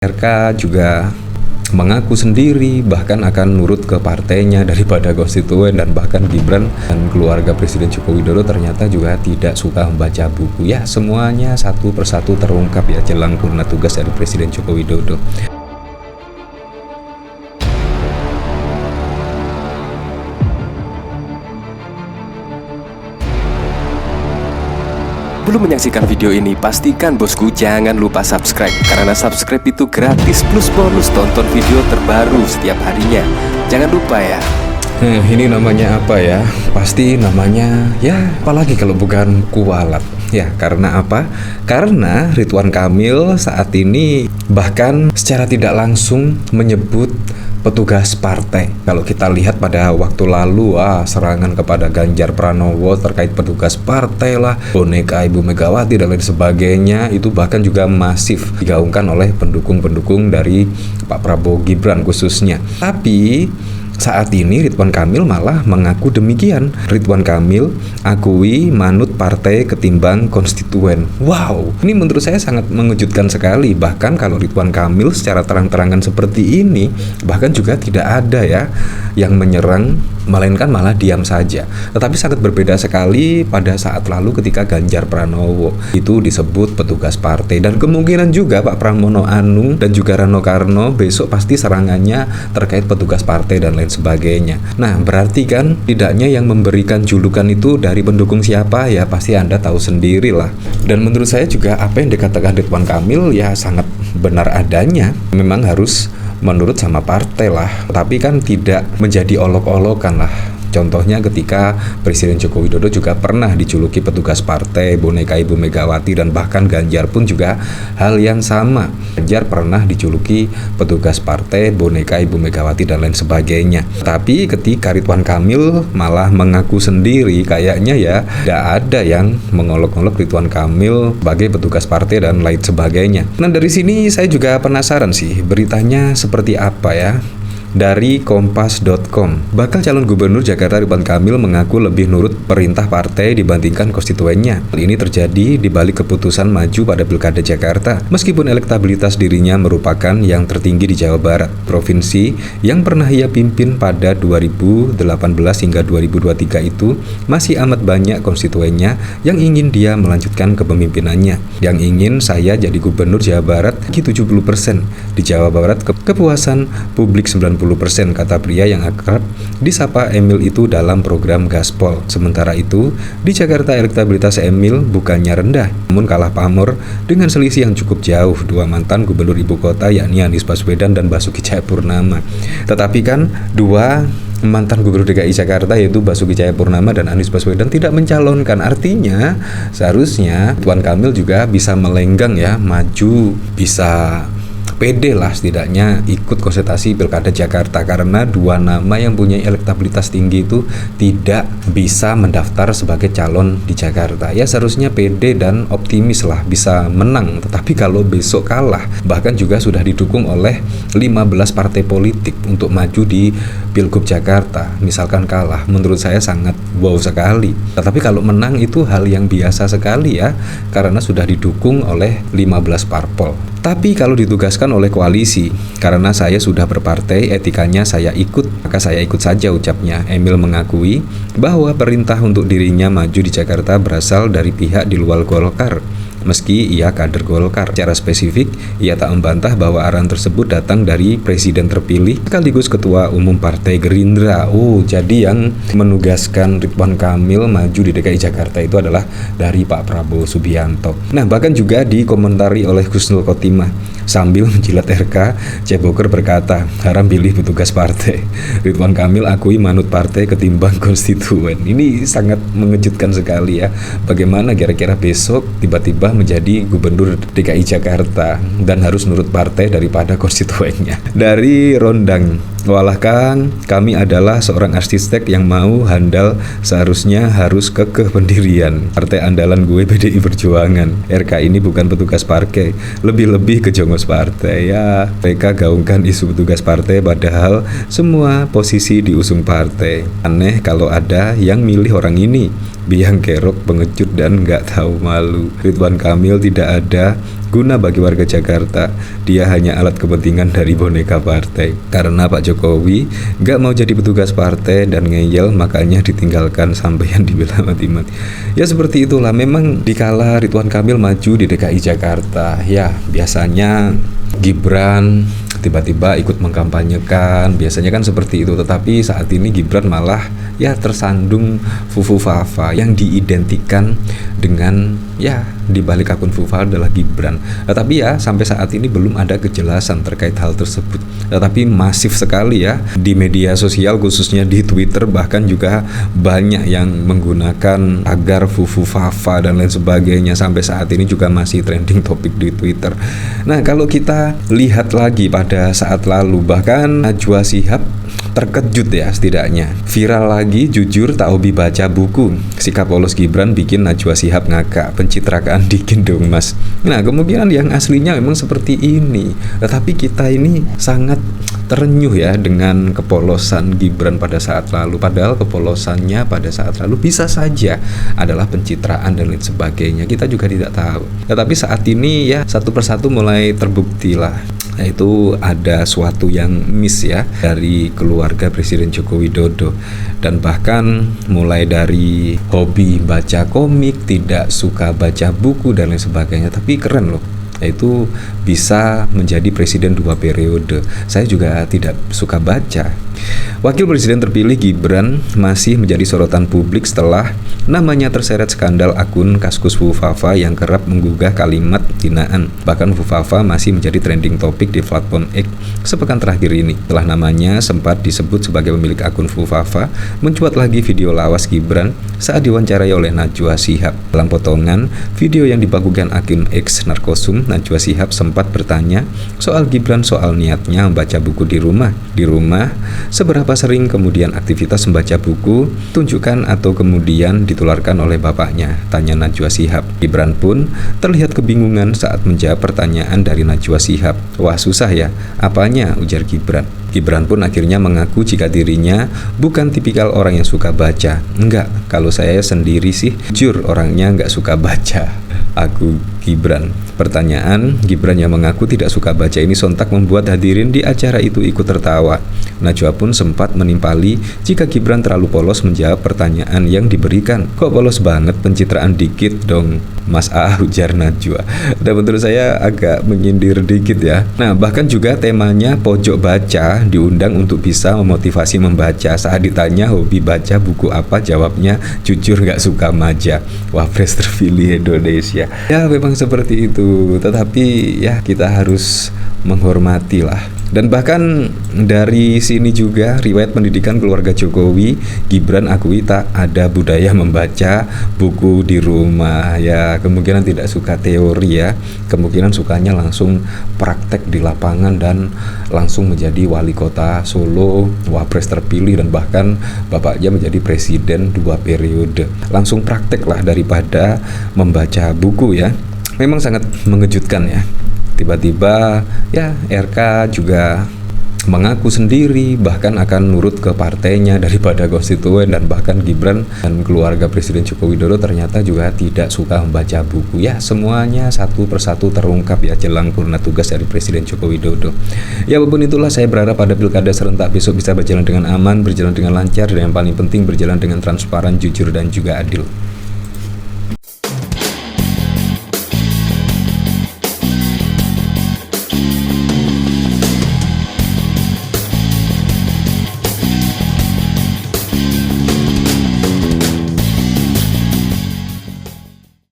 RK juga mengaku sendiri bahkan akan nurut ke partainya daripada konstituen, dan bahkan Gibran dan keluarga Presiden Joko Widodo ternyata juga tidak suka membaca buku. Ya, semuanya satu persatu terungkap ya jelang purna tugas dari Presiden Joko Widodo. Sebelum menyaksikan video ini, pastikan bosku jangan lupa subscribe, karena subscribe itu gratis plus bonus tonton video terbaru setiap harinya. Jangan lupa ya. Ini namanya apa ya? Pasti namanya ya apalagi kalau bukan kualat. Ya, karena apa? Karena Ridwan Kamil saat ini bahkan secara tidak langsung menyebut petugas partai. Kalau kita lihat pada waktu lalu, serangan kepada Ganjar Pranowo terkait petugas partai lah, boneka Ibu Megawati dan lain sebagainya, itu bahkan juga masif digaungkan oleh pendukung-pendukung dari Pak Prabowo Gibran khususnya. Tapi saat ini Ridwan Kamil malah mengaku demikian. Ridwan Kamil akui manut partai ketimbang konstituen. Wow, ini menurut saya sangat mengejutkan sekali. Bahkan kalau Ridwan Kamil secara terang-terangan seperti ini, bahkan juga tidak ada ya yang menyerang, melainkan malah diam saja. Tetapi sangat berbeda sekali pada saat lalu ketika Ganjar Pranowo itu disebut petugas partai, dan kemungkinan juga Pak Pramono Anung dan juga Rano Karno besok pasti serangannya terkait petugas partai dan lain sebagainya. Nah, berarti kan tidaknya yang memberikan julukan itu dari pendukung siapa, ya pasti Anda tahu sendiri lah. Dan menurut saya juga apa yang dikatakan Ridwan Kamil ya sangat benar adanya. Memang harus menurut sama partai lah, tapi kan tidak menjadi olok-olokan lah. Contohnya ketika Presiden Joko Widodo juga pernah dijuluki petugas partai, boneka Ibu Megawati, dan bahkan Ganjar pun juga hal yang sama. Ganjar pernah dijuluki petugas partai, boneka Ibu Megawati dan lain sebagainya. Tapi ketika Ridwan Kamil malah mengaku sendiri, kayaknya ya tidak ada yang mengolok-olok Ridwan Kamil sebagai petugas partai dan lain sebagainya. Nah, dari sini saya juga penasaran sih beritanya seperti apa ya. Dari Kompas.com, bakal calon gubernur Jakarta Ridwan Kamil mengaku lebih nurut perintah partai dibandingkan konstituennya. Hal ini terjadi di balik keputusan maju pada Pilkada Jakarta. Meskipun elektabilitas dirinya merupakan yang tertinggi di Jawa Barat, provinsi yang pernah ia pimpin pada 2018 hingga 2023 itu, masih amat banyak konstituennya yang ingin dia melanjutkan kepemimpinannya. Yang ingin saya jadi gubernur Jawa Barat 70%, di Jawa Barat kepuasan publik 90%, kata pria yang akrab disapa Emil itu dalam program Gaspol. Sementara itu, di Jakarta elektabilitas Emil bukannya rendah, namun kalah pamor dengan selisih yang cukup jauh dua mantan gubernur ibu kota, yakni Anies Baswedan dan Basuki Cahayapurnama. Tetapi kan dua mantan gubernur DKI Jakarta yaitu Basuki Cahayapurnama dan Anies Baswedan tidak mencalonkan. Artinya seharusnya Ridwan Kamil juga bisa melenggang ya, maju, bisa pede lah setidaknya ikut kontestasi Pilkada Jakarta, karena dua nama yang punya elektabilitas tinggi itu tidak bisa mendaftar sebagai calon di Jakarta. Ya seharusnya pede dan optimis lah bisa menang. Tetapi kalau besok kalah, bahkan juga sudah didukung oleh 15 partai politik untuk maju di Pilgub Jakarta, misalkan kalah, menurut saya sangat wow sekali. Tetapi kalau menang itu hal yang biasa sekali ya, karena sudah didukung oleh 15 parpol. Tapi kalau ditugaskan oleh koalisi, karena saya sudah berpartai, etikanya saya ikut, maka saya ikut saja, ucapnya. Emil mengakui bahwa perintah untuk dirinya maju di Jakarta berasal dari pihak di luar Golkar. Meski ia kader Golkar, secara spesifik ia tak membantah bahwa arahan tersebut datang dari presiden terpilih sekaligus ketua umum partai Gerindra. Jadi yang menugaskan Ridwan Kamil maju di DKI Jakarta itu adalah dari Pak Prabowo Subianto. Nah, bahkan juga dikomentari oleh Husnul Khotimah sambil menjilat RK, Ceboker berkata, haram pilih petugas partai. Ridwan Kamil akui manut partai ketimbang konstituen. Ini sangat mengejutkan sekali ya. Bagaimana kira-kira besok tiba-tiba menjadi gubernur DKI Jakarta dan harus nurut partai daripada konstituennya. Dari Rondang, walah Kang, kami adalah seorang arsitek yang mau handal, seharusnya harus kekeh pendirian. Partai andalan gue PDI Perjuangan. RK ini bukan petugas partai, lebih-lebih ke jongos partai ya. Mereka gaungkan isu petugas partai padahal semua posisi diusung partai. Aneh kalau ada yang milih orang ini, biang kerok, pengecut dan nggak tahu malu. Ridwan Kamil tidak ada guna bagi warga Jakarta. Dia hanya alat kepentingan dari boneka partai. Karena Pak Jokowi gak mau jadi petugas partai dan ngeyel, makanya ditinggalkan sampai yang dibela mati-mati. Ya seperti itulah, memang dikala Ridwan Kamil maju di DKI Jakarta, ya biasanya Gibran tiba-tiba ikut mengkampanyekan, biasanya kan seperti itu. Tetapi saat ini Gibran malah ya tersandung Fufu Fafa, yang diidentikan dengan ya di balik akun Fufa adalah Gibran. Tetapi ya sampai saat ini belum ada kejelasan terkait hal tersebut. Tetapi masif sekali ya di media sosial, khususnya di Twitter, bahkan juga banyak yang menggunakan tagar Fufu Fafa dan lain sebagainya. Sampai saat ini juga masih trending topik di Twitter. Nah, kalau kita lihat lagi pada saat lalu, bahkan Najwa Shihab terkejut ya setidaknya. Viral lagi, jujur tak hobi baca buku. Sikap polos Gibran bikin Najwa Shihab ngakak. Pencitrakaan dikit dong mas. Nah, kemungkinan yang aslinya memang seperti ini. Tetapi kita ini sangat terenyuh ya dengan kepolosan Gibran pada saat lalu. Padahal kepolosannya pada saat lalu bisa saja adalah pencitraan dan lain sebagainya. Kita juga tidak tahu. Tetapi saat ini ya satu persatu mulai terbukti lah, yaitu ada suatu yang miss ya dari keluarga Presiden Joko Widodo. Dan bahkan mulai dari hobi baca komik, tidak suka baca buku dan lain sebagainya. Tapi keren loh, yaitu bisa menjadi presiden 2 periode. Saya juga tidak suka baca. Wakil Presiden terpilih Gibran masih menjadi sorotan publik setelah namanya terseret skandal akun Kaskus Fufafa yang kerap menggugah kalimat hinaan. Bahkan Fufafa masih menjadi trending topik di platform X sepekan terakhir ini. Setelah namanya sempat disebut sebagai pemilik akun Fufafa, mencuat lagi video lawas Gibran saat diwawancarai oleh Najwa Shihab. Dalam potongan video yang dibagikan akun X Narkosum, Najwa Shihab sempat bertanya soal Gibran soal niatnya membaca buku di rumah. Di rumah, seberapa sering kemudian aktivitas membaca buku, tunjukkan atau kemudian ditularkan oleh bapaknya, tanya Najwa Shihab. Gibran pun terlihat kebingungan saat menjawab pertanyaan dari Najwa Shihab. Wah susah ya, apanya, ujar Gibran. Gibran pun akhirnya mengaku jika dirinya bukan tipikal orang yang suka baca. Enggak, kalau saya sendiri sih jujur orangnya enggak suka baca. Aku Gibran. Pertanyaan Gibran yang mengaku tidak suka baca ini sontak membuat hadirin di acara itu ikut tertawa. Najwa pun sempat menimpali jika Gibran terlalu polos menjawab pertanyaan yang diberikan. Kok polos banget, pencitraan dikit dong Mas A, ujar Najwa. Dan menurut saya agak menyindir dikit ya. Nah, bahkan juga temanya pojok baca diundang untuk bisa memotivasi membaca. Saat ditanya hobi baca buku apa, jawabnya jujur gak suka maja. Wapres terpilih Indonesia. Ya memang seperti itu. Tetapi ya kita harus menghormati lah. Dan bahkan dari sini juga riwayat pendidikan keluarga Jokowi, Gibran akui tak ada budaya membaca buku di rumah. Ya kemungkinan tidak suka teori ya, kemungkinan sukanya langsung praktek di lapangan dan langsung menjadi wali kota Solo, wapres terpilih, dan bahkan bapaknya menjadi presiden 2 periode. Langsung praktek lah daripada membaca buku ya. Memang sangat mengejutkan ya. Tiba-tiba ya RK juga mengaku sendiri bahkan akan nurut ke partainya daripada konstituen. Dan bahkan Gibran dan keluarga Presiden Joko Widodo ternyata juga tidak suka membaca buku. Ya semuanya satu persatu terungkap ya jelang purna tugas dari Presiden Joko Widodo. Ya apapun itulah, saya berharap pada pilkada serentak besok bisa berjalan dengan aman, berjalan dengan lancar, dan yang paling penting berjalan dengan transparan, jujur, dan juga adil.